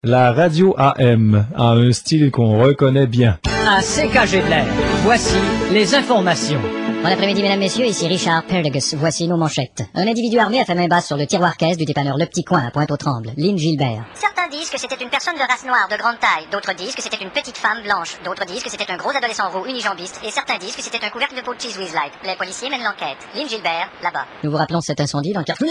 La radio AM a un style qu'on reconnaît bien. À CKG de l'air, voici les informations. Bon après-midi, mesdames, messieurs, ici Richard Perdigus. Voici nos manchettes. Un individu armé a fait main basse sur le tiroir caisse du dépanneur Le Petit Coin à Pointe-aux-Trembles. Lynn Gilbert. Certains disent que c'était une personne de race noire de grande taille, d'autres disent que c'était une petite femme blanche, d'autres disent que c'était un gros adolescent roux unijambiste, et certains disent que c'était un couvercle de peau de cheese whiz light. Les policiers mènent l'enquête. Lynn Gilbert, là-bas. Nous vous rappelons cet incendie dans le quartier...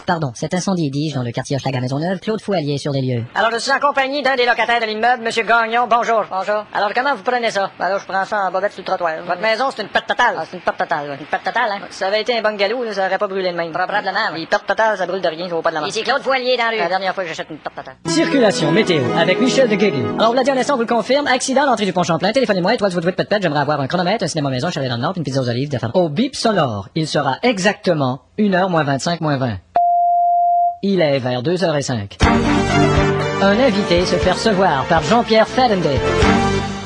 Pardon, cet incendie, dis-je, dans le quartier Hochelaga-Maisonneuve. Claude Fouallier sur les lieux. Alors, je suis en compagnie d'un des locataires de l'immeuble, M. Gagnon. Bonjour. Bonjour. Alors, comment vous prenez ça? Ben là, je prends ça en bobette sur le trottoir. Votre maison, c'est une perte totale. Ah, c'est une perte totale, ouais. Une perte totale, hein? Si ça avait été un bungalow, là, ça aurait pas brûlé de même. Probablement, oui. Les pertes totales, ça brûle de rien, ça vaut pas de la marque. Ici Claude Fouallier dans la rue. La dernière fois que j'achète une perte totale. Circulation, météo, avec Michel de Guégué. Alors, vous l'a dit en instant, vous le confirme. Accident à l'entrée du pont Champlain. Téléphonez-moi, étoile sur votre pète. J'aimerais avoir un chronomètre, un cinéma maison, chalet dans le Nord, une pizza aux olives, au bip sonore, il sera exactement 1h moins 25 moins 20. Il est vers 2h05. Un invité se fait recevoir par Jean-Pierre Fadendey.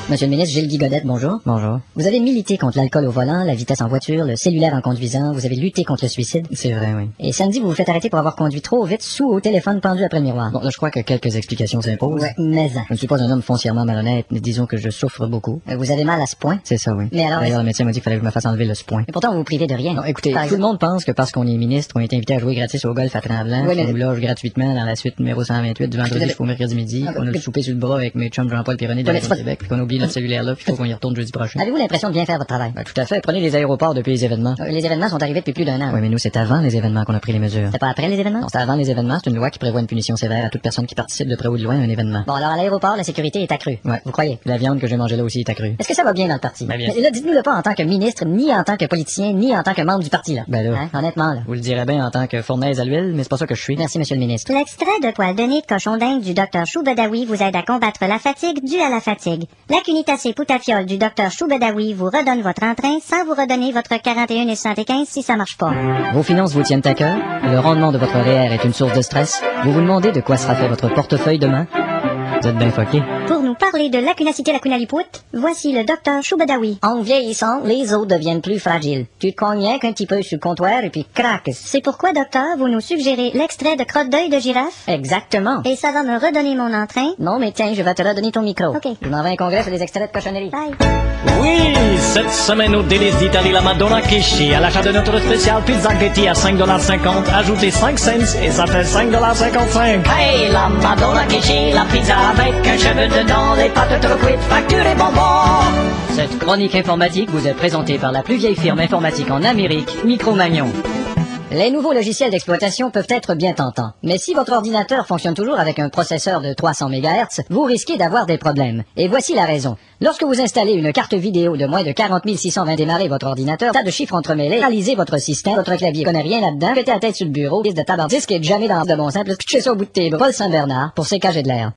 Monsieur le ministre Gilles Guy Godette, bonjour. Bonjour. Vous avez milité contre l'alcool au volant, la vitesse en voiture, le cellulaire en conduisant, vous avez lutté contre le suicide. C'est vrai, oui. Et samedi, vous vous faites arrêter pour avoir conduit trop vite sous au téléphone pendu après le miroir. Bon, là, je crois que quelques explications s'imposent. Ouais, mais Je ne suis pas un homme foncièrement malhonnête, mais disons que je souffre beaucoup. vous avez mal à ce point. C'est ça, oui. Mais alors... D'ailleurs, le médecin m'a dit qu'il fallait que je me fasse enlever le point. Et pourtant, vous vous privez de rien. Non, écoutez, tout le monde pense que parce qu'on est ministre, on est invité à jouer gratis au golf à Tremblant, oui, mais... qu'on nous loge gratuitement dans la suite numéro 128 du vendredi jusqu'au mercredi midi, qu'on a le souper sur le bras avec mes chums Jean-Paul Pironi de la Québec, puis qu'on oublie notre cellulaire là, puis qu'on y retourne jeudi prochain. Avez-vous l'impression de bien faire votre travail? Ben, tout à fait. Prenez les aéroports depuis les événements. Les événements sont arrivés depuis plus d'un an. Oui, mais nous, c'est avant les événements qu'on a pris les mesures. C'est pas après les événements? Non, c'est avant les événements. C'est une loi qui prévoit une punition sévère à toute personne qui participe de près ou de loin à un événement. Bon, alors à l'aéroport, la sécurité est accrue. Ouais. Vous croyez? La viande que j'ai mangée là aussi est accrue. Est-ce que ça va bien dans le parti? Ben, bien. Mais là, dites-nous-le pas en tant que ministre, ni en tant que politicien, ni en tant que membre du parti, là. Ben là. Hein? Honnêtement, là. Vous le direz bien en tant que fournaise à l'huile, mais c'est pas ça que je suis. Merci, monsieur le ministre. L'extrait de poil de nez de cochon d'Inde du Dr Choubedaoui vous aide à combattre la fatigue due à la fatigue. La cunitacée poutafiole du Dr Choubedaoui vous redonne votre entrain sans vous redonner votre 41 et 75 si ça marche pas. Vos finances vous tiennent à cœur? Le rendement de votre REER est une source de stress? Vous vous demandez de quoi sera fait votre portefeuille demain? Vous êtes bien fucké. Pour nous parler de l'acunacité lacunaliput, voici le Dr Choubedaoui. En vieillissant, les os deviennent plus fragiles. Tu te cognes rien qu'un petit peu sur le comptoir et puis crac. C'est pourquoi, docteur, vous nous suggérez l'extrait de crotte d'œil de girafe? Exactement. Et ça va me redonner mon entrain? Non, mais tiens, je vais te redonner ton micro. OK. Je m'en vais à un congrès sur des extraits de cochonnerie. Bye. Oui, cette semaine au Délices d'Italie, la Madonna Kishi, à l'achat de notre spécial Pizza Getty à 5,50 $, ajoutez 5 cents et ça fait 5,55 $. Hey, la Madonna Kishi, la pizza avec un cheveu dedans, les pâtes trop cuites, facture et bonbons. Cette chronique informatique vous est présentée par la plus vieille firme informatique en Amérique, Micro-Magnon. Les nouveaux logiciels d'exploitation peuvent être bien tentants, mais si votre ordinateur fonctionne toujours avec un processeur de 300 MHz, vous risquez d'avoir des problèmes. Et voici la raison. Lorsque vous installez une carte vidéo de moins de 40 620 démarrer votre ordinateur, tas de chiffres entremêlés, analysez votre système, votre clavier connaît rien là-dedans, mettez la tête sur le bureau, liste de tabardisque et jamais dans de bon simple, pitchez ça au bout de tes bras. Paul Saint-Bernard pour CKG de l'air.